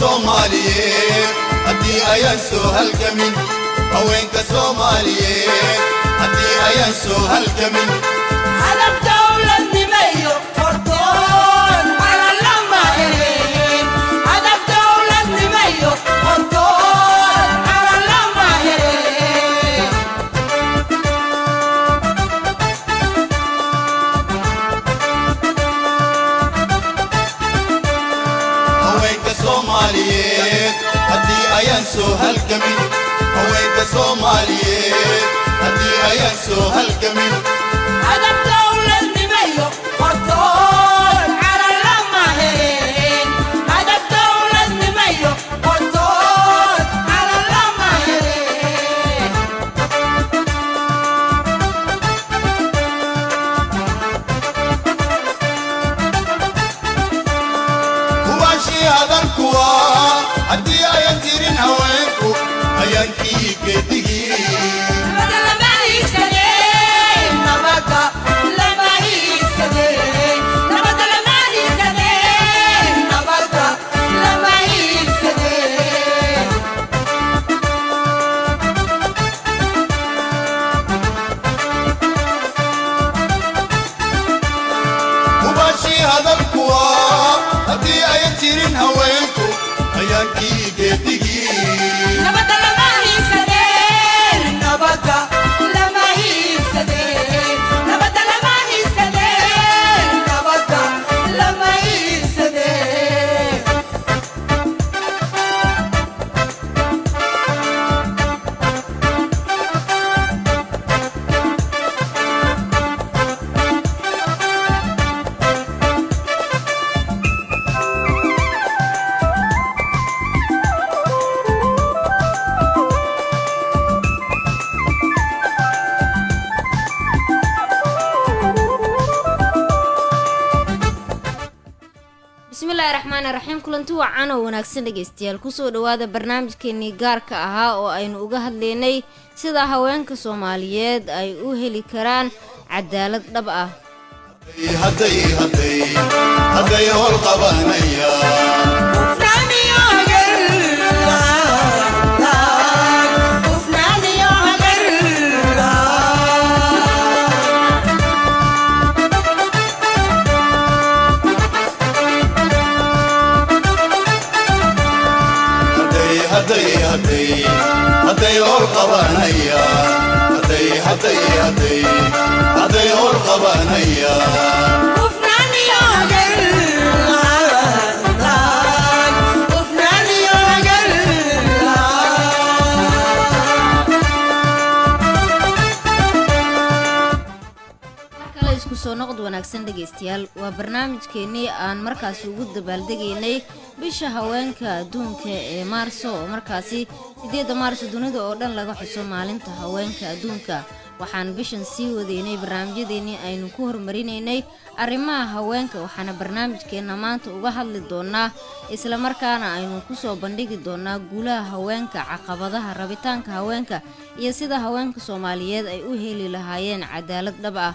كصوماليين هدي أينسو هالكمين هوين كصوماليين هدي أينسو هالكمين على الدولة النمية فرطون على اللماهرين على الدولة النمية فرطون على اللماهرين هوين كصوماليين هدي أينسو هالكمين هوين كصوماليين هدي أينسو هالكمين على الدولة النمية فرطون على اللماهرين على الدولة النمية فرطون على اللماهرين وماشي هذا الكوا هدي أينتيرين هوينكو أينكي كتيجي هذا الكوا هدي أينتيرين هوينكو أينكي كتيجي raxiim kulanti wacan oo wanaagsan dhageystayaal kusoo dhawaada barnaamijkeenii gaarka ahaa oo aynu uga hadlaynay sida haweenka Soomaaliyeed ay u heli karaan cadaalad dhab ah هدي هول قبانيا هدي هول قبانيا هدي هول قبانيا soo noqod wanaagsan dhageystayaal waa barnaamijkeenii aan markaas ugu dabaaldegaynay bisha haweenka adduunka ee Maarso oo markaasi 8 Maarso dunida oo dhan laga xuso maalinta haweenka adduunka waxaan bishan sii wadeynay barnaamijyadeennii aynu ku hormarinaynay arrimaha haweenka waxaana barnaamijkeena maanta uga hadli doonaa isla markaana aynu ku soo bandhigi doonaa guulaha haweenka caqabadaha rabitaanka haweenka iyo sida haweenka Soomaaliyeed ay u heli lahaayeen cadaalad dhab ah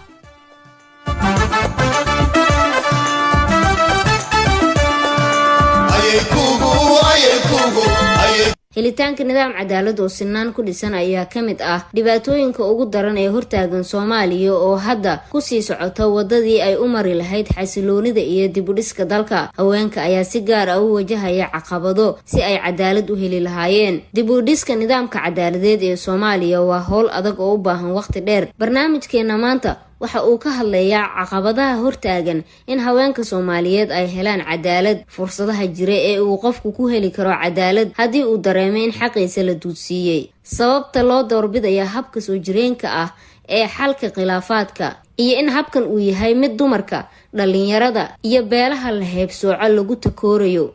helitaanka nidaam cadaalad oo sinaan ku dhisan ayaa ka mid ah dhibaatooyinka ugu daran ee hortaagan Soomaaliya oo hadda ku sii socota wadadii ay u mari lahayd xasiloonida iyo dib u dhiska dalka haweenka ayaa si gaar ah u wajahaya caqabado si ay cadaalad u heli lahaayeen dib u dhiska nidaamka cadaaladeed ee Soomaaliya waa hawl adag oo u baahan waqti dheer barnaamijkeena maanta waxa uu ka hadlayaa caqabadaha hortaagan in haweenka Soomaaliyeed ay helaan cadaalad fursadaha jira ee uu qofku ku heli karo cadaalad haddii uu dareemo in xaqiisa la duudsiiyay sababta loo doorbidaya habka soo jireenka ah ee xalka khilaafaadka iyo in habkan uu yahay mid dumarka dhalinyarada iyo beelaha la heebsooco lagu takoorayo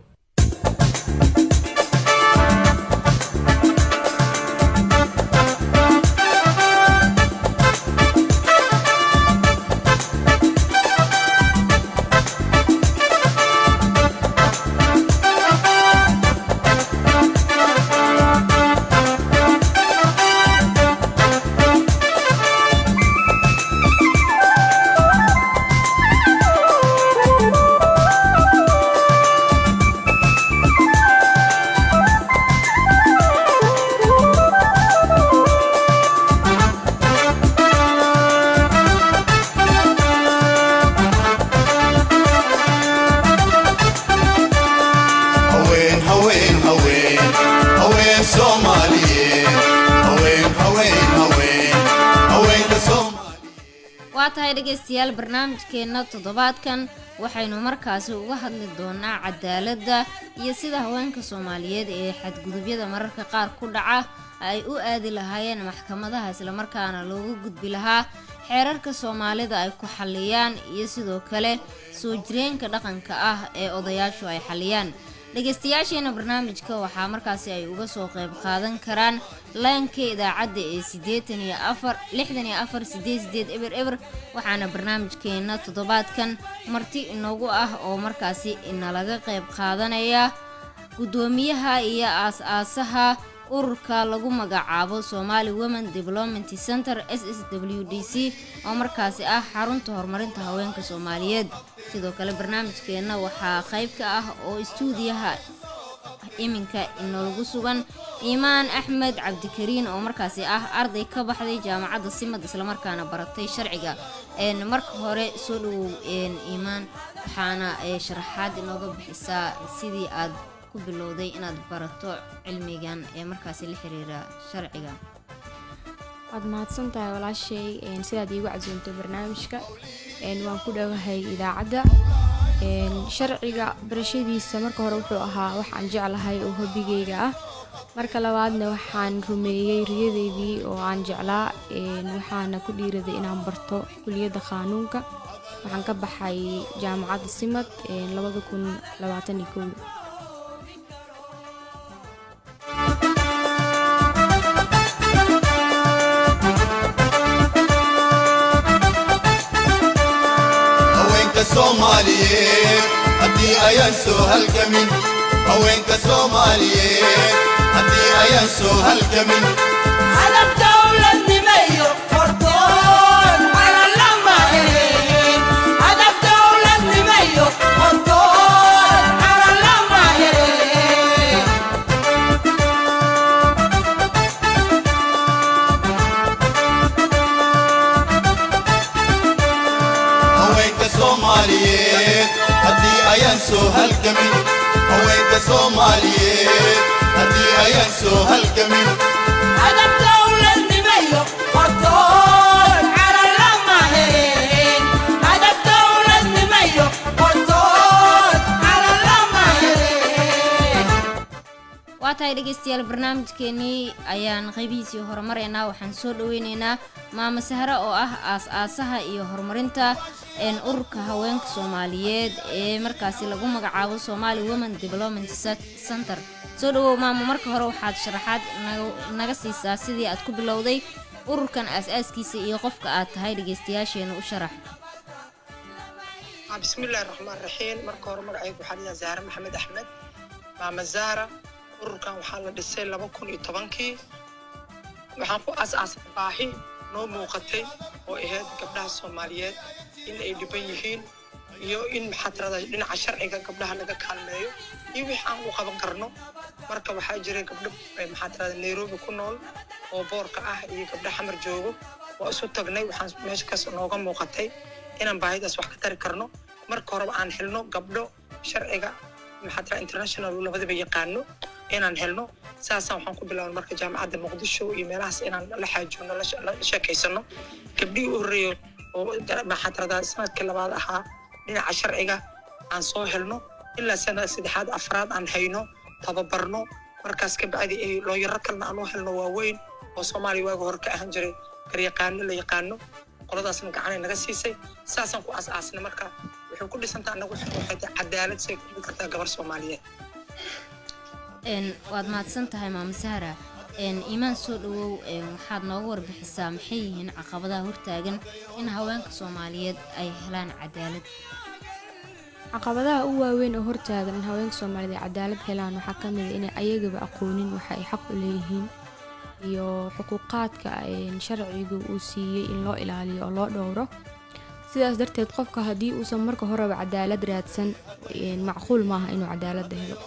tahay dhegeystayaal barnaamijkeena toddobaadkan waxaynu markaasi uga hadli doonaa cadaaladda iyo sida haweenka Soomaaliyeed ee xadgudubyada mararka qaar ku dhaca ay u aadi lahaayeen maxkamadaha isla markaana loogu gudbi lahaa xeerarka Soomaalida ay ku xaliyaan iyo sidoo kale soo jireenka dhaqanka ah ee odayaashu ay xaliyaan. dhegeystayaasheena barnaamijka waxaa markaasi ay uga soo qayb qaadan karaan laanka idaacadda ee 84 waxaana barnaamijkeena toddobaadkan marti inoogu ah oo markaasi inalaga qayb qaadanaya gudoomiyaha iyo aas-aasaha ururka lagu magacaabo Somali Women Development Center SSWDC oo markaasi ah xarunta horumarinta haweenka Soomaaliyeed. sidoo kale barnaamijkeena waxaa qayb ka ah oo istuudiyaha iminka inoogu sugan Iimaan Axmed Cabdikariin oo markaasi ah arday ka baxday jaamacadda Simad isla markaana baratay sharciga. marka hore soo dhawow Iimaan, waxaana sharaxaad inooga bixisaa sidii aad ku bilowday inaad barato cilmigan ee markaasi la xiriira sharciga. waad mahadsantahay walaashay sidaad iigu casuumtay barnaamijka. waan ku dhawahay idaacadda. sharciga barashadiisa marka hore wuxuu ahaa wax aan jeclahay oo hobigeyga ah. marka labaadna waxaan rumeeyay riyadeydii oo aan jeclaa. waxaana ku dhiiraday inaan barto kulliyadda qaanuunka. waxaan ka baxay jaamacadda Simad 2021. Soomaaliyeed haddii ayaan soo halgamin haweenka Soomaaliyeed haddii ayaan soo halgamin hadaf dawladnimayo hortoon calan lama helin hadaf dawladnimayo hortoon calan lama helin haweenka Soomaaliyeed haddii ayaan soo halgamin haweenka Soomaaliyeed haddii ayaan soo halgamin hadaf dawladnimayo hortoon calan lama helin hadaf dawladnimayo hortoon calan lama helin. waa tahay dhegeystayaal barnaamijkeenii ayaan qaybihiisii horumareynaa. waxaan soo dhaweyneynaa maama Sahra oo ah aas-aasaha iyo horumarinta ururka haweenka Soomaaliyeed ee markaasi lagu magacaabo Somali Women Development Center. soo dhawow maama, marka hore waxaad sharaxaad naga siisaa sidii aad ku bilowday ururkan aas-aaskiisa iyo qofka aad tahay dhegeystayaasheena u sharax. bismillaahi raxmaani raxiim. marka hore magacaygu waxaa la Zahra Maxamed Axmed, maama Zahra. ururkan waxaa la dhisay 2010kii. waxaan ku aas-aasay baahi noo muuqatay oo ahayd gabdhaha Soomaaliyeed in ay dhiban yihiin iyo in maxadrada dhinaca sharciga gabdhaha laga kaalmeeyo iyo wixii aan u qaban karno. marka waxaa jiray gabdho maxadrada Nairobi ku nool oo boorka ah iyo gabdho xamar joogo. waa isu tagnay. waxaan meesha ka nooga muuqatay inaan baahidaas wax ka tari karno. marka hore aan helno gabdho sharciga maxadrada international labadaba yaqaano inaan helno. saasaan waxaan ku bilaabnay marka jaamacadda Muqdisho iyo meelahaas inaan la xaajoonno la sheekaysano. gabdhii u horeeyo oo maxadrada sanadkii labaad ahaa dhinaca sharciga aan soo helno ilaa sanad saddexaad afraad aan hayno tababarno. markaas ka bacdi ay looyaro kalena aan u helno waaweyn oo Soomaaliya waaga hore ka ahaan jiray garyaqaano la yaqaano. qoladaasna gacanay naga siisay. saasaan ku aas-aasnay. marka wuxuu ku dhisantaa anagu waxay cadaalad say ku kartaa gabar Soomaaliyeed. waad mahadsan tahay maama Sahra. Iimaan, soo dhawow. waxaad nooga warbixisaa maxay yihiin caqabadaha hortaagan in haweenka Soomaaliyeed ay helaan cadaalad. caqabadaha ugu waaweyn oo hortaagan in haweenka Soomaaliyeed cadaalad helaan waxaa ka mid ah inay ayagaba aqoonin waxa ay xaq u leeyihiin iyo xuquuqaadka sharcigu uu siiyey in loo ilaaliyo oo loo dhowro. sidaas darteed qofka haddii uusan marka horeba cadaalad raadsan macquul maaha inuu cadaalad helo.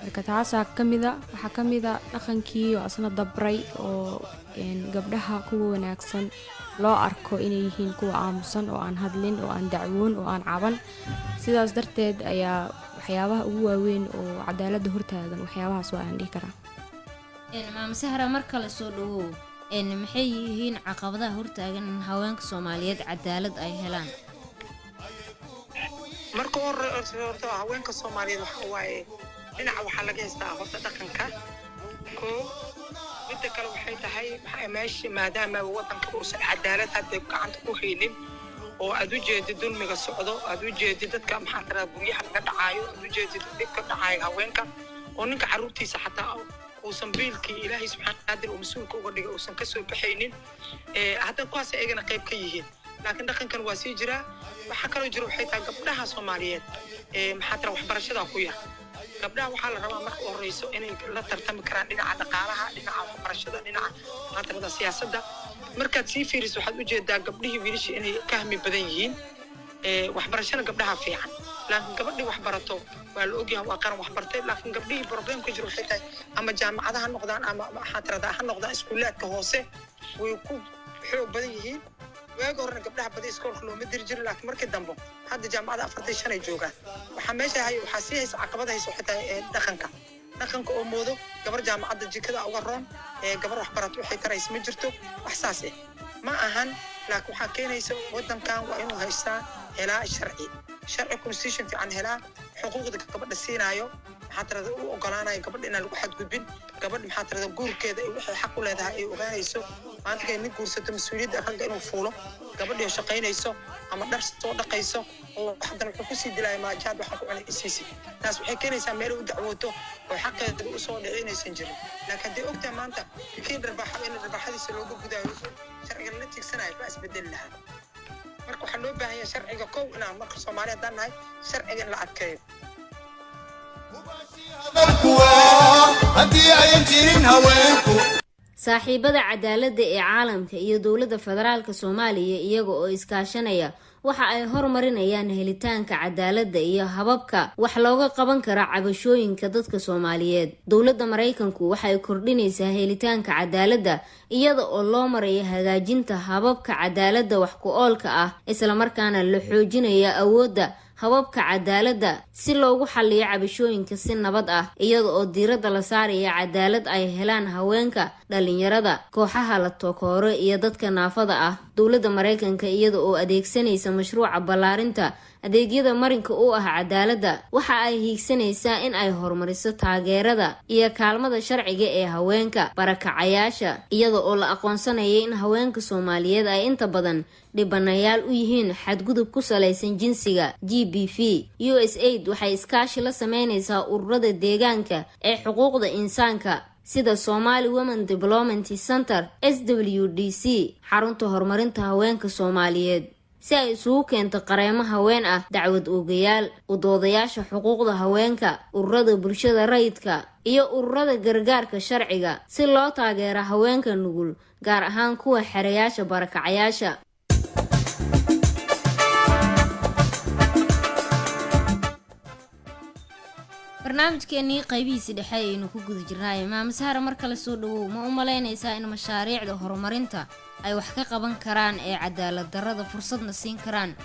marka taasaa waxaa ka mid ah dhaqankii oo asna dabray oo gabdhaha kuwa wanaagsan loo arko inay yihiin kuwa aamusan oo aan hadlin oo aan dacwoon oo aan caban. sidaas darteed ayaa waxyaabaha ugu waaweyn oo cadaaladda hortaagan waxyaabahaas waa aan dhihi karaa. maama Sahra, mar kale soo dhawow. maxay yihiin caqabadaha hortaagan in haweenka Soomaaliyeed cadaalad ay helaan marka horta haweenka Soomaaliyeed waxa waaye dhinaca waxa laga haystaa horta dhaqanka ko midda kale waxay tahay meesha maadaama wadanka uusan cadaalad hadda gacanta ku haynin oo aad u jeedid dulmiga socdo aad u jeedid dadka maxaa tira guryaha laga dhacaayo aad u jeedid dhibka dhacaayo haweenka oo ninka caruurtiisa xataa uusan biilkii ilaahay subxaanahu wa ta'aala uu mas'uulka uga dhigay uusan ka soo baxaynin hadda kuwaas ayagana qayb ka yihiin laakiin dhaqankan waa sii jira waxa kale oo jira waxay tahay gabdhaha Soomaaliyeed maxaa tira waxbarashada ku yar gabdhaha waxaa la rabaa marka horeyso inay la tartami karaan dhinaca dhaqaalaha dhinaca waxbarashada dhinaca maxaa tira siyaasadda markaad sii fiiriso waxaad u jeedaa gabdhihii wiilashii inay ka hami badan yihiin waxbarashada gabdhaha fiican laakiin gabadhii wax barato waa la ogyahay waa qaran wax bartay laakiin gabdhihii problem ka jiro waxay tahay ama jaamacadaha noqdaan ama maxaa tira ha noqdaan iskuulaadka hoose way ku xoog badan yihiin waaga horena gabdhaha badan iskoolka looma diri jirin laakiin markii dambe hadda jaamacada 45 ay joogaan waxa meesha waxaa sii haysa caqabada haysa waxay tahay dhaqanka oo moodo gabar jaamacada jikada uga roon gabar wax barato waxay taraysa ma jirto wax saas ma ahan laakiin waxa keenaysa wadankan waa inuu haystaa helaa sharci constitution fiican helaa xuquuqda gabadha siinaayo maxaa tirada u ogolaanayo gabadha inaan lagu xadgudbin gabadha maxaa tirada guurkeeda ay wixii xaq u leedahay ay ogaanayso maanta kay nin guursato mas'uuliyadda ragga inuu fuulo gabadha oo shaqaynayso ama dhar soo dhaqayso oo haddana wuxuu ku sii dilaayo maajaad waxa ku cunay isiisi taas waxay keenaysaa meel u dacwooto oo xaqeeda u soo dhicinaysan jirin laakiin hadii ogtaa maanta kii darbaxadiisa looga gudaayo sharciga la tigsanayo baa isbedel lahaa marka waxaa loo baahan yahay sharciga kow inaan marka Soomaaliya haddaan nahay sharciga in la adkeeyo haddii ayan jirin haweenku saaxiibada cadaaladda ee caalamka iyo dowladda federaalka Soomaaliya iyaga oo iskaashanaya waxa ay horumarinayaan helitaanka cadaaladda iyo hababka wax looga qaban karo cabashooyinka dadka Soomaaliyeed dowladda Mareykanku waxa ay kordhinaysaa helitaanka cadaaladda iyada oo loo marayo hagaajinta hababka cadaaladda wax ku oolka ah isla markaana la xoojinayo awoodda hababka cadaaladda si loogu xalliyo cabashooyinka si nabad ah iyada oo diiradda la saarayo cadaalad ay helaan haweenka dhalinyarada kooxaha la tokooro iyo dadka naafada ah dowladda Mareykanka iyada oo adeegsanaysa mashruuca ballaarinta adeegyada marinka u ah cadaaladda waxa ay hiigsanaysaa in ay horumariso taageerada iyo kaalmada sharciga ee haweenka barakacayaasha iyada oo la aqoonsanayo in haweenka Soomaaliyeed ay inta badan dhibanayaal u yihiin xadgudub ku salaysan jinsiga GBV USAID waxay iskaashi la sameynaysaa ururada deegaanka ee xuquuqda insaanka sida Somali Women Development Center SWDC xarunta horumarinta haweenka Soomaaliyeed si ay isugu keento qareemo haween ah dacwad oogayaal u doodayaasha xuquuqda haweenka ururada bulshada rayidka iyo ururada gargaarka sharciga si loo taageero haweenka nugul gaar ahaan kuwa xereyaasha barakacayaasha barnaamijkeennii qaybihiisa dhexe ayaynu ku guda jirnay maama Sahra mar kale soo dhawow ma u malaynaysaa in mashaariicda horumarinta ay wax ka qaban karaan ee cadaalad darrada fursadna siin karaan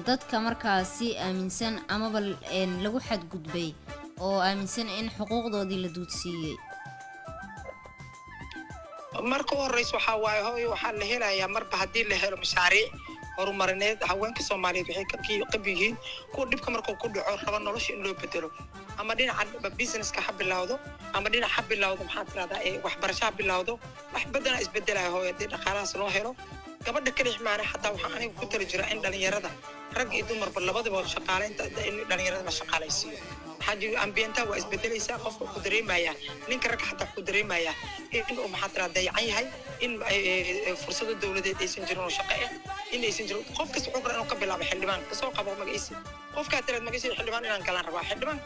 dadka markaasi aaminsan amaba lagu xadgudbay oo aaminsan in xuquuqdoodii la duudsiiyay marka horeyso waxa waaye hooyo waxa la helayaa marba hadii la helo mashaariic horumarineed haweenka Soomaaliyeed waxay ka qabiyihiin ku dhibka markuu ku dhaco raba nolosha in loo bedelo ama dhinaca businesska ha bilowdo ama dhinaca ha bilowdo maxaa tirada waxbarasho bilowdo wax badan isbedelayo hooyo hadii dhaqaalahaas loo helo gabadha kale xmaana xataa waxa aniga ku tali jira in dhalinyarada rag iyo dumarba labadaba shaqaaleynta in dhalinyarada la shaqaaleysiiyo haddii ambienta waa isbedelaysaa qofka ku dareemaya ninka rag xataa ku dareemaya in uu maxaa tirada dayacan yahay in fursado dawladeed aysan jirin oo shaqo in aysan jirin qof kasta wuxuu inuu ka bilaabo xildhibaan kasoo qabo magaciisa qofka tirad magaciisa xildhibaan inaan galaan rabaa xildhibaan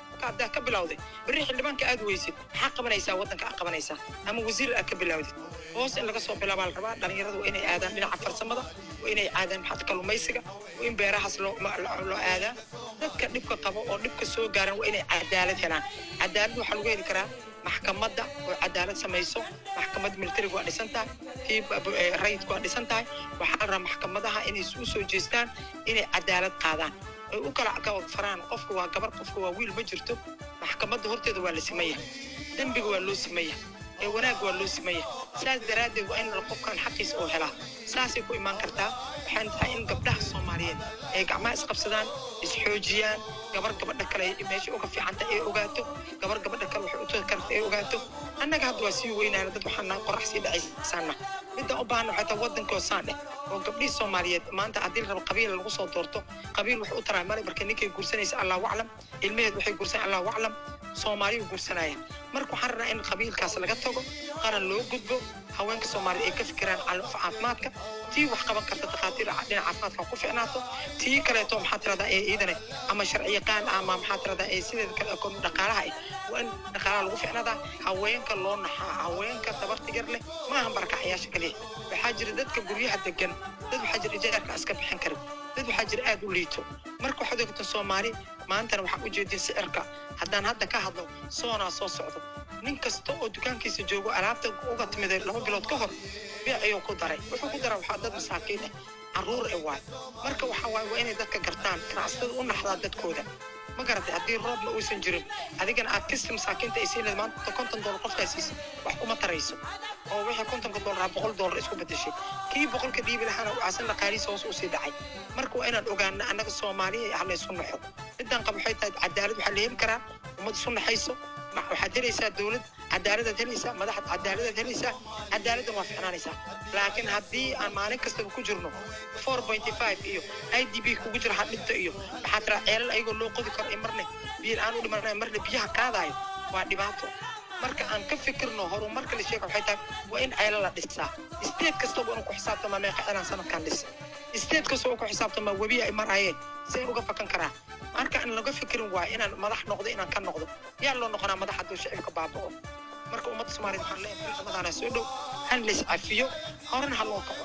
ka bilowday bari xildhibaanka aad weysid maxaa qabanaysaa wadanka aad qabanaysaa ama wasiir aad ka bilowday hoos in laga soo bilaabo la rabaa dhalinyaradu waa inay aadaan dhinaca farsamada waa inay aadaan maxaa kalluumaysiga waa in beerahaas loo aadaa dadka dhibka qabo oo dhibka soo gaaran waa inay cadaalad helaan cadaalad waxa lagu heli karaa maxkamadda oo cadaalad samayso maxkamadda militariga waa dhisan tahay tii rayidku waa dhisan tahay waxaa la rabaa maxkamadaha inay u soo jeestaan inay cadaalad qaadaan ay u kala faraan qofka waa gabar qofka waa wiil ma jirto maxkamadda horteeda waa la sameeyaa dembiga waa loo sameeyaa wanaag waa loo sameeyaa saas daraaddeed waa in qofkan xaqiisa oo helaa saasay ku imaan kartaa waxaan tahay in gabdhaha Soomaaliyeed ay gacmaha isqabsadaan isxoojiyaan gabadha kale meesha uga fiicanta ay ogaato gabadha kale waxay u toosi kartaa ay ogaato annaga hadda waa sii weynaana dad waxaan nahay qorax sii dhacaysaana midda u baahan waxay tahay waddankoo saan oo gabdhihii Soomaaliyeed maanta haddii la rabo qabiil lagu soo doorto qabiil wuxuu u taraa male marka ninkay guursanaysa Allahu aclam ilmaheed waxay guursan Allahu aclam Soomaaliyu guursanayaan marka waxaan rabnaa in qabiilkaas laga tago qaran loo gudbo haweenka Soomaaliyeed ay ka fikiraan caafimaadka tii wax qaban karta dhaqaatiir dhinaca caafimaadka ku fiicnaato tii kaleeto maxaa tirada iidane ama sharci yaqaan ama maxaa tirada sidoo kale oo dhaqaalaha waa in dhaqaalaha lagu fiicnaada haweenka loo naxaa haweenka tabartigar leh ma aha barakacayaasha kaliya waxaa jira dadka guryaha degan dad waxaa jira ijaarka iska bixin kara dad waxaa jira aad u liito marka waxaad ogtaa Soomaali maantana waxaa u jeedin sicirka haddaan hadda ka hadlo soona soo socdo nin kasta oo dukaankiisa joogo alaabta uga timid 2 bilood ka hor ayuu ku daray wuxuu ku daray waxa dad masaakiin ah caruur ee waay marka waxa waa inay dadka gartaan ganacsatada u naxdaa dadkooda ma garatay haddii roob la uusan jirin adigana aad kasii masaakiinta ay siinaysa maanta $50 qofkaasiis wax kuma tarayso oo wixii $50 $100 isku bedeshay kii 100 dhiibi lahaana uu asan dhaqaalihiisa hoos u sii dhacay marka waa inaan ogaano annaga Soomaaliya ah la isu naxo intaan qab waxay tahay cadaalad waxa la heli karaa ummad isu naxayso waxaad helaysaa dawlad cadaalad helaysaa madaxda cadaalad helaysaa cadaaladna waa fiicnaanaysaa laakiin haddii aan maalin kasta ku jirno 4.5 iyo IDB kugu jira hadhinta iyo waxaa tira ceelal ayagoo loo qodi karo marne biyo aan u dhimanay marne biyaha kaadayo waa dhibaato marka aan ka fikirno horumarka la sheego waxay tahay waa in ceelal la dhisaa state kasta oo ku xisaabtama meeqa inaan sanadkan dhis state kasta oo ku xisaabtama webi ay marayeen si uga fakan karaa marka aan laga fikirin waa inaan madax noqdo inaan ka noqdo yaa loo noqonaa madax hadduu shacabka baaba'o marka ummadda Soomaaliyeed waxaan leeyahay ramadaan soo dhow hal leys cafiyo horan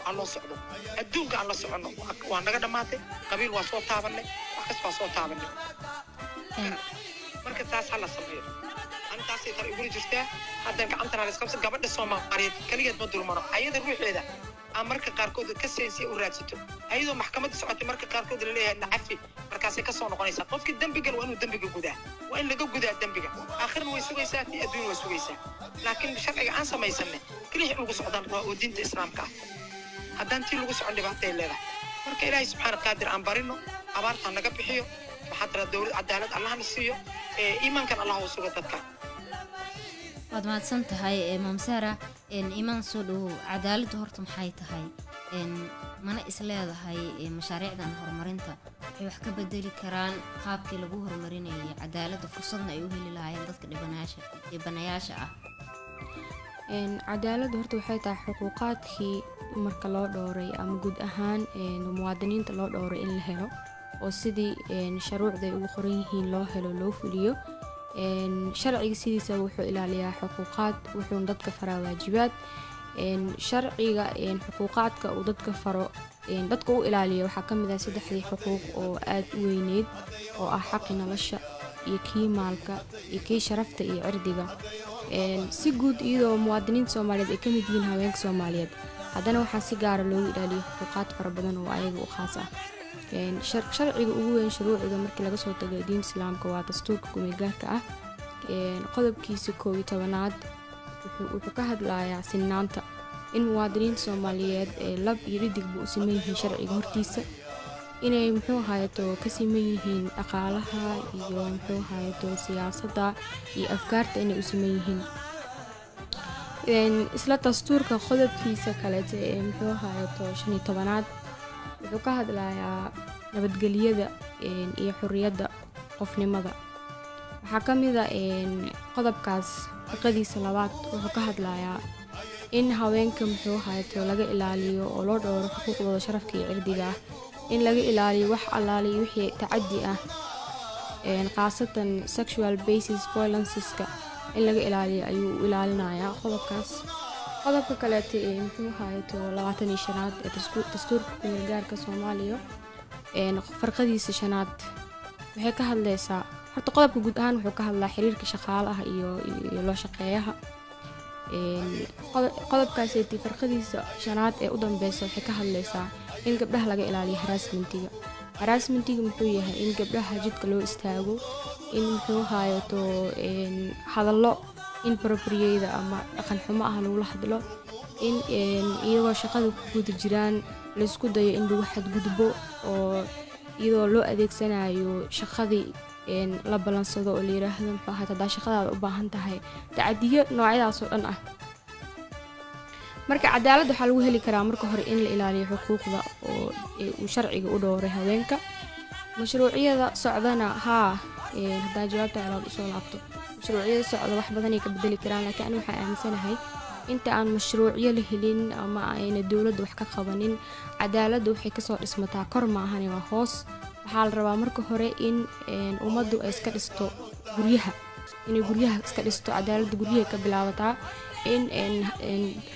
haloo socdo adduunka aan la socono waa naga dhamaatay qabiil waa soo taabanay wax kasta waa soo taabanay marka taas hala sameeyo antaasay tar ugu jirtaa haddana gacantana la iska gabadha Soomaaliyeed kaligeed ma dulmano ayada ruuxeeda marka qaarkood ka seensi u raadsato ayadoo maxkamadda socotay marka qaarkood la leeyahay nacafi markaas ay ka soo noqonaysaa qofki dambiga waa inuu dambiga gudaa waa in laga gudaa dambiga aakhirna way sugaysaa tii adduun way sugaysaa laakiin sharciga aan samaysanay kaliya lagu socdaan waa oo diinta islaamka haddaan tii lagu socon dhibaatay leedahay marka ilaahay subxaanahu qaadir aan barino abaarta naga bixiyo waxaa tira dawlad cadaalad allahna siiyo iimaankan allah u sugo dadka waad mahadsan tahay Maam Sara iimaan soo dhow cadaaladdu horta maxay tahay mana isleedahay mashaariicdan horumarinta waxay wax ka bedeli karaan qaabkii lagu horumarinayay cadaaladda fursadna ay u heli lahaayeen dadka dhibanayaasha ah cadaaladdu horta waxay tahay xuquuqaadkii marka loo dhooray ama guud ahaan muwaadiniinta loo dhooray in la helo oo sidii shuruucda ay ugu qoran yihiin loo helo loo fuliyo sharciga sidiisa wuxuu ilaaliyaa xuquuqaad wuxuu dadka faraa waajibaad sharciga xuquuqaadka uu dadka faro dadka u ilaaliyo waxaa ka mid ah 3 xuquuq oo aad u weyneed oo ah xaqi nolosha iyo kii maalka iyo kii sharafta iyo cirdiga si guud iyadoo muwaadiniinta Soomaaliyeed ay ka mid yihiin haweenka Soomaaliyeed haddana waxaa si gaar ah loogu ilaaliyo xuquuqaad fara badan oo ayaga u khaas ah sharciga ugu weyn shuruucda markii laga soo tago diinta islaamka waa dastuurka ku-meelgaarka ah qodobkiisa 11aad wuxuu ka hadlayaa sinnaanta in muwaadiniinta Soomaaliyeed lab iyo dhidigba u siman yihiin sharciga hortiisa inay muxuu ahaayeto ka siman yihiin dhaqaalaha iyo muxuu ahaayeto siyaasadda iyo afkaarta inay u siman yihiin isla dastuurka qodobkiisa kaleete muxuu ahaayeto 15aad wuxuu ka hadlayaa nabadgelyada iyo xurriyadda qofnimada waxaa ka mid ah qodobkaas xaqadiisa labaad wuxuu ka hadlayaa in haweenka muxuu ahaayeto laga ilaaliyo oo loo dhowro xuquuqdooda sharafka iyo cirdiga ah in laga ilaaliyo wax allaale wixii tacaddi ah khaasatan sexual basis violenceska in laga ilaaliyo ayuu u ilaalinayaa qodobkaas qodobka kaleete muxuu ahaayeto 25aad ee dastuurka ku-meelgaarka Soomaaliya farqadiisa 5aad waxay ka hadlaysaa horta qodobka guud ahaan wuxuu ka hadlaa xiriirka shaqaalaha iyo loo shaqeeyaha qodobkaasi farqadiisa 5aad ee u dambaysa waxay ka hadlaysaa in gabdhaha laga ilaaliyo haraasmentiga muxuu yahay in gabdhaha jidka loo istaago in muxuu ahaayeto hadallo inappropriate ama dhaqan xumo ah lagula hadlo in iyagoo shaqada ku guda jiraan la isku dayo in lagu xadgudbo oo iyadoo loo adeegsanayo shaqadii la balansado oo la yiraahdo muxuu ahaa hadaa shaqadaada u baahan tahay tacadiyo noocyadaas oo dhan ah marka cadaalad waxa lagu heli karaa marka hore in la ilaaliyo xuquuqda oo uu sharciga u dhowray haweenka mashruuciyada socdana hadaa jawaabta calaad u soo laabto mashruuciyada socda wax badan ay ka bedeli karaan laakiin aniga waxaan aaminsanahay inta aan mashruuciyo la helin ama ayna dawladda wax ka qabanin cadaaladdu waxay kasoo dhismataa kor maahan waa hoos waxaa la rabaa marka hore in ummaddu ay iska dhisto guryaha iska dhisto cadaaladda guryaha ka bilaabataa in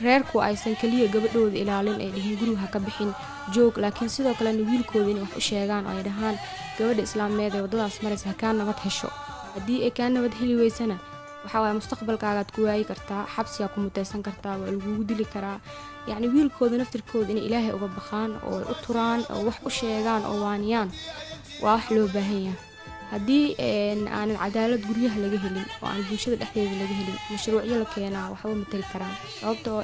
reerku aysan kaliya gabadhooda ilaalin ay dhihin guriga ka bixin joog laakiin sidoo kale wiilkooda inay wax u sheegaan oo ay dhahaan gabadha islaameed ee wadadaas maraysa ka nabad hesho haddii ay ka nabad heli weysana waxa waay mustaqbalkaagaad ku waayi kartaa xabsiga ku muteysan kartaa waa lagugu dili karaa yacni wiilkooda naftirkooda inay ilaahay uga baqaan oo u turaan oo wax u sheegaan oo waaniyaan waa wax loo baahan yahay haddii aanan cadaalad guryaha laga helin oo aan bulshada dhexdeeda laga helin mashruucyo la keenaa waxba matali karaan sababta oo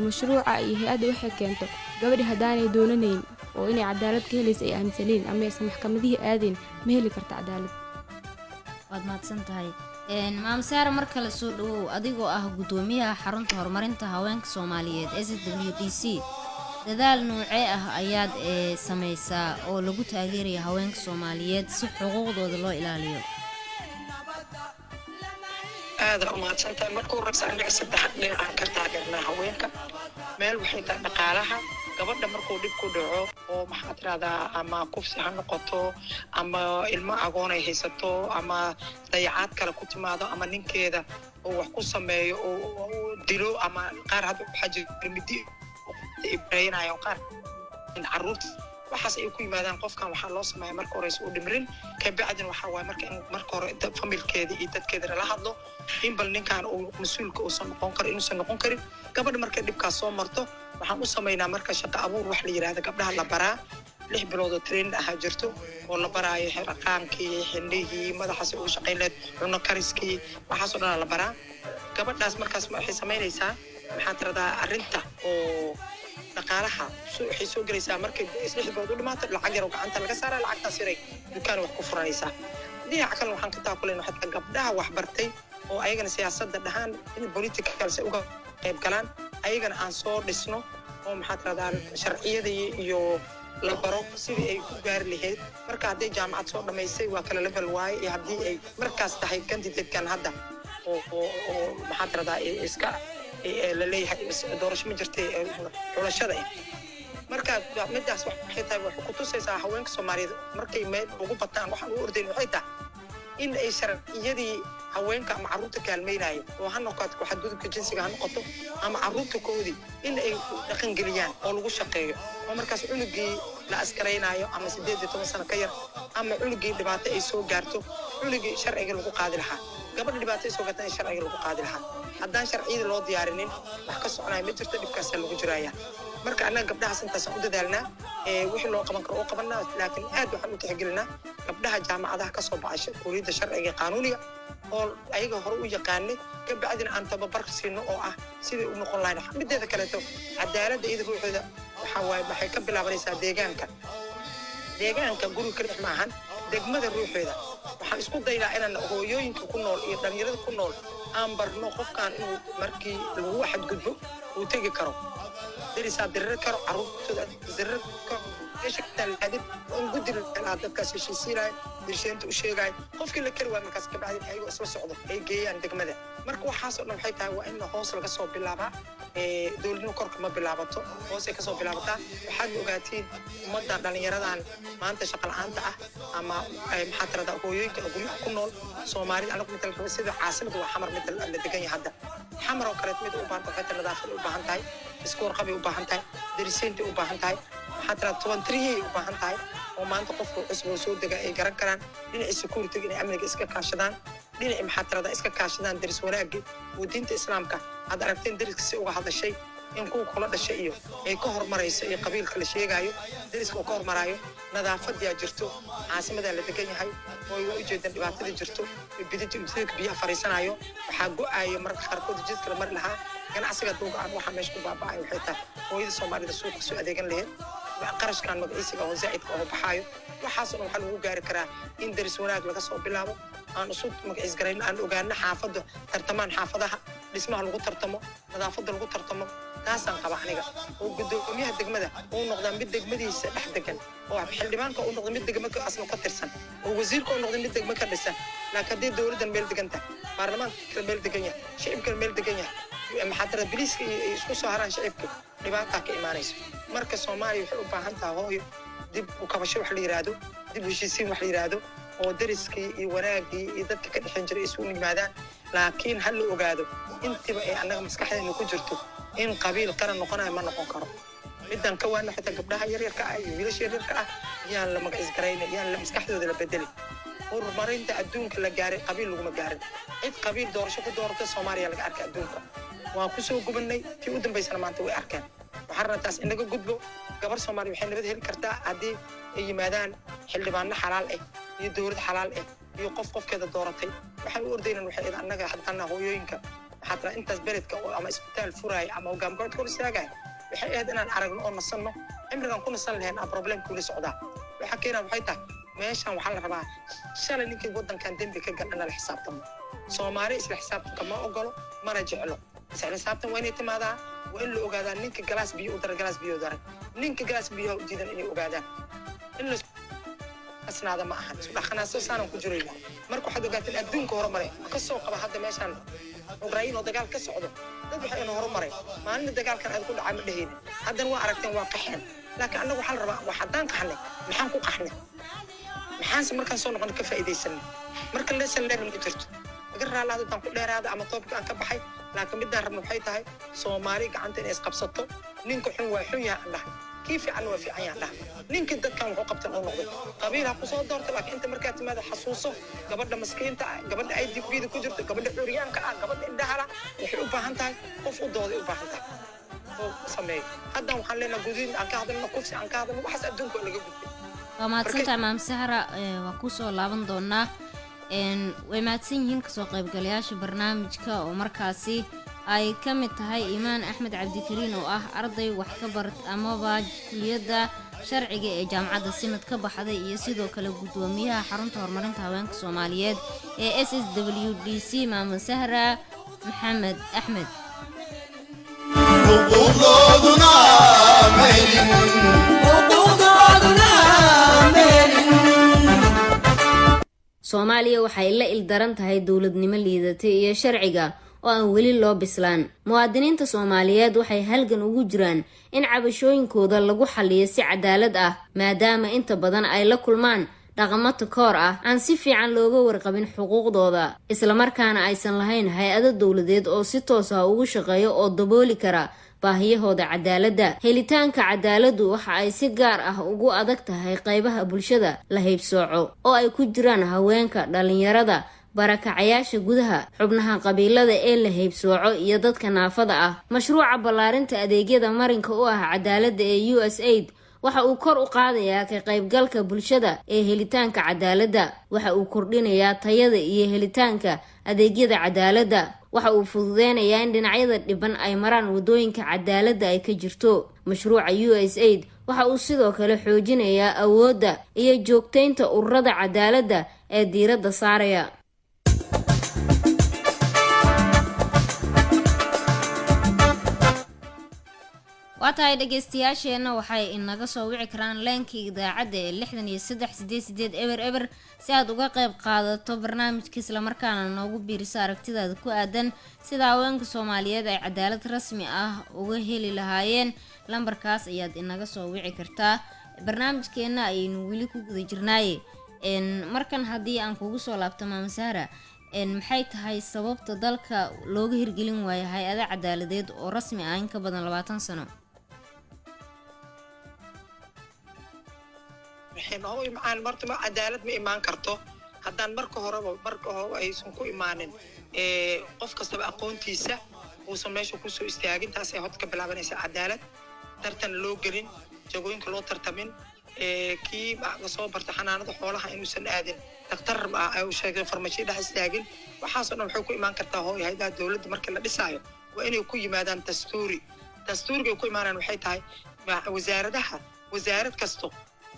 mashruuca iyo hay-adda waxay keento gabadhi haddaanay doonanayn oo inay cadaalad ka helaysa ay aaminsaneen ama aysan maxkamadihii aadeen ma heli karta cadaalad waad mahadsan tahay maam Saara mar kale soo dhawow adigoo ah gudoomiyaha xarunta horumarinta haweenka Soomaaliyeed SWDC dadaal noocee ah ayaad samaysaa oo lagu taageerayo haweenka Soomaaliyeed si xuquuqdooda loo ilaaliyo aad u mahadsantahay markuu rabsan anaga saddex dhinac ka taageernaa haweenka meel waxay tahay dhaqaalaha gabadha markuu dhib ku dhaco oo maxaa tiraahdaa ama kufsi ha noqoto ama ilmo agoon ay haysato ama dayacaad kale ku timaado ama ninkeeda oo wax ku sameeyo oo dilo ama qaar hadda waxa jira midi ibrahinayo qaar in caruurta waxaas ay ku yimaadaan qofkan waxa loo sameeyaa marka hore uu dhimrin ka bacdin waxa waay marka hore familkeeda iyo dadkeeda la hadlo in bal ninkan uu mas'uulka uu san noqon karin gabadha marka dhibkaas soo marto waxaan u sameeynaa marka shaqo abuur wax la yiraahdo gabdhaha la baraa 6 bilood oo train ah jirto oo la baraayo xirqaankii xindhihii madaxaas uu shaqeyneed cunno kariskii waxaas oo dhan la baraa gabadhaas markaas waxay sameynaysaa maxaa tiraahdaa arinta oo dhaqaalaha waxay soo galaysaa markay 6 bilood u dhamaatay lacag yar oo gacanta laga saaray lacagtaas yaray dukaan wax ku furanaysaa dhinaca kale waxaan ka taakuleynaa xataa gabdhaha wax bartay oo ayagana siyaasadda dhahaan in political se uga qayb galaan ayagana aan soo dhisno oo maxaa tiraahdaa sharciyada iyo la baro sidii ay ku gaari lahayd marka hadday jaamacad soo dhamaysay waa kala level waaye iyo haddii ay markaas tahay candidate-kan hadda oo maxaa tiraahdaa iska la leeyahay doorasho ma jirtay xulashada marka midaas waxay tahay wax ku tusaysaa haweenka Soomaaliyeed markay meel ugu bataan waxaan u ordayn waxay tahay in ay sharciyadii haweenka ama caruurta kaalmeynaayo oo ha noqoto waxa dudubka jinsiga ha noqoto ama caruurta koodi in ay dhaqan geliyaan oo lagu shaqeeyo oo markaas cunugii la askareynaayo ama 18 sano ka yar ama cunugii dhibaato ay soo gaarto cunugii sharciga lagu qaadi lahaa gabadha dhibaato ay soo gaartay sharciga lagu qaadi lahaa haddaan sharciyada loo diyaarinin wax ka soconaya ma jirto dhibkaas lagu jiraya marka anaga gabdhaha intaas u dadaalnaa wixii loo qaban karo oo qabanaa laakiin aad waxaan u tixgelinaa gabdhaha jaamacadaha ka soo baxay kulliyadda sharciga qaanuniga oo ayaga hore u yaqaanay ka bacdina aan tababar siino oo ah sidii u noqon lahayn mideeda kale cadaaladda iyada ruuxeeda waxa waaye waxay ka bilaabanaysaa deegaanka guriga ka dhex maahan degmada ruuxeeda waxaan isku daynaa inaan hooyooyinka ku nool iyo dhalinyarada ku nool aan barno qofkan inuu markii lagu xadgudbo uu tegi karo darisaa dirir karo caruurtooda dirir karo shaqada hadid on gudil la dadkaas heshiisiinay dirsheenta u sheegay qofkii la kari waa markaas ka bacdi ayagu isla socdo ay geeyaan degmada marka waxaas oo dhan waxay tahay waa in hoos laga soo bilaabaa dawladnimo korka ma bilaabato hoos ay ka soo bilaabataa waxaad ogaatiin ummadda dhalinyaradan maanta shaqo la'aanta ah ama maxaa tiraahdaa hooyooyinka guryaha ku nool Soomaalida anagu mid la sida caasimada waa xamar mid la degan yahay hadda xamar oo kale mid u baahan tahay nadaafad u baahan tahay isku warqab u baahan tahay dariseenta u baahan tahay maxaa tiraahdaa 23 u baahan tahay oo maanta qofku cusub soo dega ay garan karaan dhinaca security inay amniga iska kaashadaan dhinaca maxaa tiraahdaa iska kaashadaan daris wanaagga oo diinta islaamka aad aragteen dariska si uga hadashay in kuwa kula dhashay iyo ay ka hormarayso iyo qabiilka la sheegayo dariska uu ka hormarayo nadaafadaa jirto caasimadaa la degan yahay oo ay u jeedaan dhibaatada jirto bidijka biyaha fariisanayo waxaa go-ayo marka qaarkood jidka la mari lahaa ganacsiga duuga aan waxaa meesha ku baaba'ayo waxay tahay hooyada soomaalida suuqa soo adeegan lahayd qarashkan magaciisiga oo zaa'idka oo baxaayo waxaasoo dhan waxaa lagu gaari karaa in daris wanaag laga soo bilaabo aan isu magaciis garayno aan ogaano xaafadda tartamaan xaafadaha dhismaha lagu tartamo nadaafadda lagu tartamo taasaan qaba aniga oo gudoomiyaha degmada uu noqdaa mid degmadiisa dhex degan oo xildhibaanka uu noqdo mid degmo asal ka tirsan oo wasiirka uu noqdo mid degmo ka dhisan laakiin haddii dowladdan meel degan tahay baarlamaanka meel degan yahay shicibka meel degan yahay maxaadara biliiska iyo isku soo haraan shicibka dhibaataa ka imaanayso marka soomaaliya waxay u baahan tahay hooyo dib u kabasho wax la yiraahdo dib u heshiisiin wax la yiraahdo oo dariskii iyo wanaagii iyo dadka ka dhexin jiray isugu yimaadaan laakiin hal la ogaado intiba ay annaga maskaxdeena ku jirto in qabiil qaran noqonayo ma noqon karo midaan ka waana xitaa gabdhaha yaryarka ah iyo wiilasha yaryarka ah yaan la magaciis garayna yaan la maskaxdooda la bedelin horumarinta adduunka la gaaray qabiil laguma gaarin cid qabiil doorasho ku dooratay soomaaliya laga arkay adduunka waan ku soo gubannay tii u dambaysana maanta way arkeen waxaan rabaa taas in laga gudbo gabar soomaaliya waxay nabad heli kartaa haddii ay yimaadaan xildhibaano xalaal ah iyo dowlad xalaal ah iyo qofkeeda dooratay waxaan u ordaynan waxay id annaga haddana hooyooyinka waxaa tira intaas beledka ama isbitaal furaaya ama hogaamgoodka hor istaagaya waxay ahayd inaan aragno oo nasanno cimrigaan ku nasan lahayn aa problemkuli socdaa waxaa keenaa waxay tahay meeshaan waxaa la rabaa shalay ninkii waddankan dembi ka gal inala xisaabtamo soomaali isla xisaabtanka ma ogolo mana jeclo isla xisaabtan waa inay timaadaa waa in la ogaadaa ninka galaas biyo u dara galaas biyo daray ninka galaas biyaha u diidan inay ogaadaan in la asnaada ma ahan isku dhaqanaaso saanan ku jirayna marka waxaad ogaateen adduunka horumare ka soo qaba hadda meeshaan ukrain oo dagaal ka socdo dad waxay inuu horumaray maalinta dagaalkan aad ku dhacay ma dheheen haddana waa aragteen waa qaxeen laakiin annagu waxaa la rabaa waa haddaan qaxnay maxaan ku qaxnay maxaanse markaan soo noqon ka faa'iidaysanay marka lesson learn ma jirto laga raalaado daan ku dheeraada ama toobka aan ka baxay laakiin midaan rabno waxay tahay soomaali gacanta inay isqabsato ninka xun waa xun yaha andhaha kii fiican waa fiican yaha andhaha ninka dadkan wuxuu qabtan oo noqdo qabiil ha ku soo doorta laakiin inta markaa timaada xasuuso gabadha maskiinta ah gabadha ay dibbiida ku jirto gabadha curyaanka ah gabadha indhahala waxay u baahan tahay qof u dooday u baahan tahay oo sameeyo haddan waxaan leenaha gudiin aan ka hadalno kufsi aan ka hadalno waxaas adduunka waa laga gudbay waa mahadsantahay maam sahra waa kusoo laaban doonaa way mahadsan yihiin kasoo qaybgalayaasha barnaamijka oo markaasi ay ka mid tahay iimaan axmed cabdikariin oo ah arday wax ka barat amaba kuliyadda sharciga ee jaamacadda simad ka baxday iyo sidoo kale guddoomiyaha xarunta horumarinta haweenka soomaaliyeed ee SSWDC maama sahra maxamed axmed soomaaliya waxay la ildaran tahay dowladnimo liidatay iyo sharciga oo aan weli loo bislaan muwaadiniinta soomaaliyeed waxay halgan ugu jiraan in cabashooyinkooda lagu xalliyo si cadaalad ah maadaama inta badan ay la kulmaan dhaqamo takoor ah aan si fiican looga warqabin xuquuqdooda islamarkaana aysan lahayn hay-ado dowladeed oo si toos ah ugu shaqeeyo oo dabooli kara baahiyahooda cadaaladda helitaanka cadaaladdu waxa ay si gaar ah ugu adag tahay qaybaha bulshada la haybsooco oo ay ku jiraan haweenka dhalinyarada barakacayaasha gudaha xubnaha qabiilada ee la haybsooco iyo dadka naafada ah mashruuca ballaarinta adeegyada marinka u ah cadaaladda ee USAID waxa uu kor u qaadayaa ka qaybgalka bulshada ee helitaanka cadaaladda waxa uu kordhinayaa tayada iyo helitaanka adeegyada cadaaladda waxa uu fududeynayaa in dhinacyada dhiban ay maraan wadooyinka cadaaladda ay ka jirto mashruuca USAID waxa uu sidoo kale xoojinayaa awoodda iyo joogtaynta ururada cadaaladda ee diiradda saaraya waatahay dhegeystayaasheenna waxay inaga soo wici karaan leenkii idaacadda ee 63 eber eber si aad uga qayb qaadato barnaamijka islamarkaana noogu biiriso aragtidaada ku aadan sida haweenka soomaaliyeed ay cadaalad rasmi ah uga heli lahaayeen lambarkaas ayaad inaga soo wici kartaa barnaamijkeena ayaynu weli ku guda jirnaaye markan haddii aan kugu soo laabto maama sahra maxay tahay sababta dalka looga hirgelin waayo hay-ada cadaaladeed oo rasmi ah in ka badan 20 sano waxaan macaan martaba cadaalad ma imaan karto haddaan marka hore aysan ku imaanin qof kastaba aqoontiisa uusan meesha kusoo istaagin taas ay hod ka bilaabanaysa cadaalad tartan loo gelin jagooyinka loo tartamin kii soo barta xanaanada xoolaha inuusan aadin daktar uu sheegay farmashiyo dhex istaagin waxaasoo dhan waxay ku imaan kartaa hooyo hay'adaha dowladda markii la dhisaayo waa inay ku yimaadaan dastuuriga ku imaanaan waxay tahay wasaarad kasto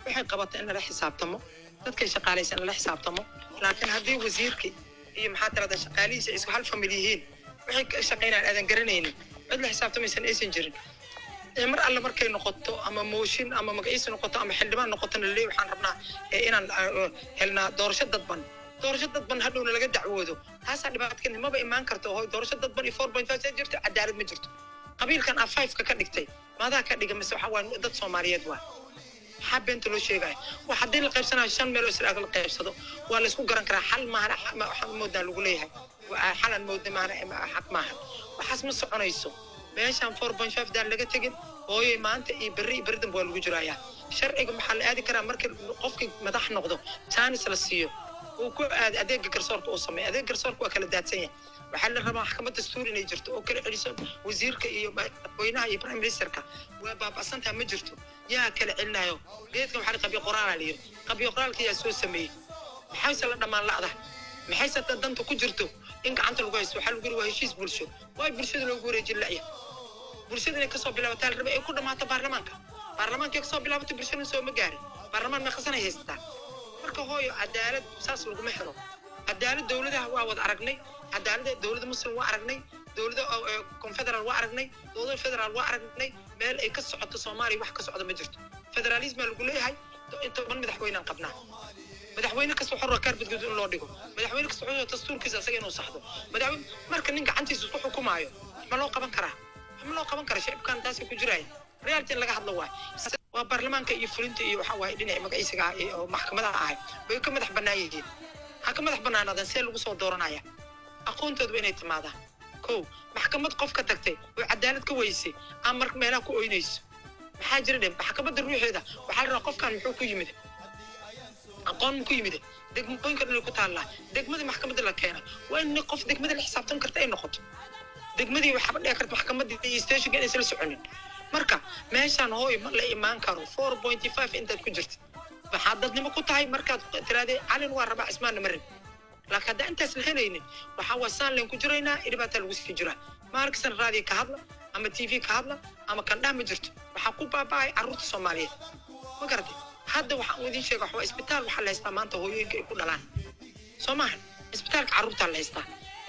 waxay qabatay in lala xisaabtamo dadkay shaqaalaysan lala xisaabtamo laakiin haddii wasiirkii iyo maxaa tirada shaqaalihiisa isku hal famil yihiin waxay ka shaqaynayaan aadan garanaynin cid la xisaabtamaysan aysan jirin mar alle markay noqoto ama mooshin ama magaciisa noqoto ama xildhibaan noqotona leey waxaan rabnaa inaan helnaa doorasho dadban hadhowna laga dacwoodo taasaa dhibaatkeena maba imaan karto hooy doorasho dadban iyo 4.5 jirto cadaalad ma jirto qabiilkan a 5 ka dhigtay maadaa ka dhiga mise waxa waa dad Soomaaliyeed waa maxaa beenta loo sheegaya wax haddii la qaybsanayo 5 meel oo israa'iil la qaybsado waa la isku garan karaa xal maahan waxaan moodaa lagu leeyahay waa xalan moodaa maahan xaq maahan waxaas ma soconayso meeshaan 4.5 daan laga tegin hooyay maanta iyo berri danba waa lagu jirayaa sharciga maxaa la aadi karaa marka qofkii madax noqdo chance la siiyo uu ku adeega garsoorka uu sameeyo adeega garsoorka waa kala daadsan yahay waxaa la rabaa maxkamadda dastuur inay jirto oo kala celiso wasiirka iyo madaxweynaha iyo prime ministerka waa baaba'santaa ma jirto yaa kala celinayo geedkan waxaa qabiyo qoraal la yiri qabiyo qoraalka yaa soo sameeyay maxayse la dhamaan la'ada maxayse danta ku jirto in gacanta lagu haysto waxaa lagu yiri waa heshiis bulsho waa bulshada loogu wareejin la'ya bulshada inay kasoo bilaabataa la rabaa ay ku dhamaato baarlamaanka kasoo bilaabato bulshada soo ma gaarin baarlamaan ma qasanay haystaa marka hooyo cadaalad saas laguma xiro cadaalad dawladaha waa wada aragnay cadaalada dawladda muslim waa aragnay dawladda confederal waa aragnay dawladda federal waa aragnay meel ay ka socoto Soomaaliya wax ka socdo ma jirto federalism lagu leeyahay inta ban madaxweynaan qabnaa madaxweyne kasta xor ka badgud in loo dhigo madaxweyne kasta xor dastuurkiisa asaga inuu saxdo madaxweyne marka nin gacantiisa ku xukumaayo ma loo qaban karaa shacabkan taas ku jiray reality laga hadlo waa baarlamaanka iyo fulinta iyo waxa waay dhinaca magaciisa iyo maxkamadaha ahay way ka madax banaayihiin haka madax banaanadan see lagu soo dooranaya aqoontoodu inay timaadaan maxkamad qof ka tagtay oo cadaalad ka weysay ama meelaha ku ooynayso maxaa jira maxkamadda ruuxeeda waxaa la rabaa qofkan muxuu ku yimid aqoon ku yimid degmooyinka dhan ku taala degmada maxkamadda la keenay waa in qof degmada la xisaabtan karta ay noqoto degmadii waxa dhici karta maxkamadda iyo stationka inay isla soconin marka meeshaan hooy ma la imaan karo 4.5 intaad ku jirto waxaad dadnimo ku tahay markaad tiraahday calin waa rabaa ismaan marin laakiin hadda intaas la helaynin waxa waa saan leen ku jiraynaa dhibaato lagu sii jiraa maarksan raadi ka hadla ama TV ka hadla ama kan dhaama jirto waxa ku baabay carruurta Soomaaliyeed ma garatay hadda waxa uu idin sheegay waxa isbitaal waxa la haystaa maanta hooyooyinka ay ku dhalaan Soomaaliya isbitaalka carruurta la haystaa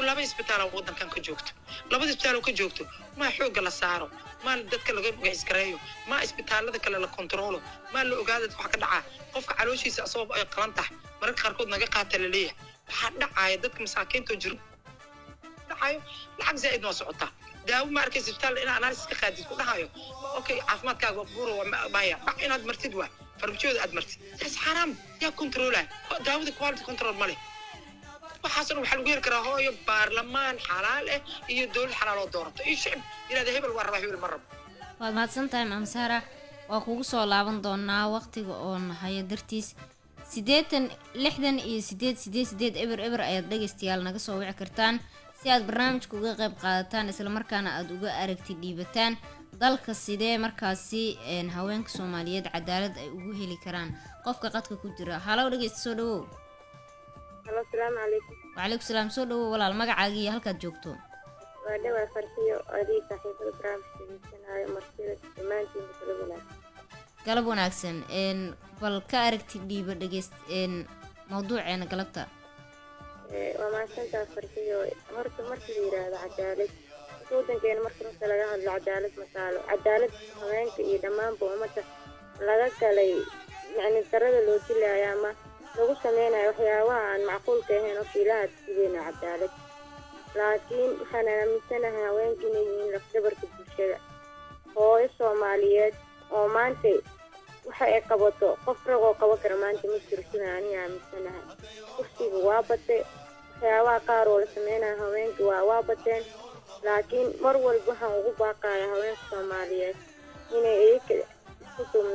laba isbitaal oo wadankan ka joogto labada isbitaal oo ka joogto ma xoog la saaro ma dadka laga gaskireeyo ma isbitaalada kale la kontrolo ma la ogaado wax ka dhaca qofka calooshiisa asoo ay qalan tahay marka qaarkood naga qaata la leeyahay waxa dhacaya dadka masaakiinta jiro dhacayo lacag zaid noo socota daawo ma arkay isbitaal in analysis ka qaadid ku dhahayo okay caafimaadkaaga buuro baya inaad martid waa farmajooda aad martid taas xaraam yaa kontrolay daawada quality control ma leh waxaasna waxa lagu yeer karaa hooyo baarlamaan xalaal ah iyo dawlad xalaal oo doorato iyo shacab ilaa hebel waa rabaa hebel marab waad mahadsantahay Maam Sara waa kugu soo laaban doonaa waqtiga oo nahay dartiis 86 eber ayaad dhageystayaal naga soo wici kartaan si aad barnaamijka uga qayb qaadataan isla markaana aad uga aragti dhiibataan dalka sidee markaasi haweenka Soomaaliyeed cadaalad ay ugu heli karaan qofka qadka ku jira halaw dhageysta soo dhawow السلام عليكم. وعليكم السلام سو دhow walaal magacaaga halkaad joogto waa dhawa farxiyo adii saaxiibada barnaamijka martida dhammaantiin galab wanaagsan bal ka aragti dhiiba dhageest mawduuceena galabta waa maasanta farxiyo horta markii la yiraahdo cadaalad wadankeena markii laga hadlo cadaalad masaalo cadaalad haweenka iyo dhammaan ummadda laga galay yani darada loo dilayaa ama lagu sameynayo waxyaabaha aan macquulka ahayn oo ilaaha sideen cadaalad laakiin waxaan aaminsanahay haweenka inay yihiin lafdabarka bulshada hooyo Soomaaliyeed oo maanta waxa ay qabato qof rag oo qaba kara maanta ma jiro sidaan aniga aaminsanahay kursiga waa batay waxyaabaha qaar oo la sameynayo haweenka waa bateen laakiin mar walba waxaan ugu baaqayaa haweenka Soomaaliyeed inay isku duubnaan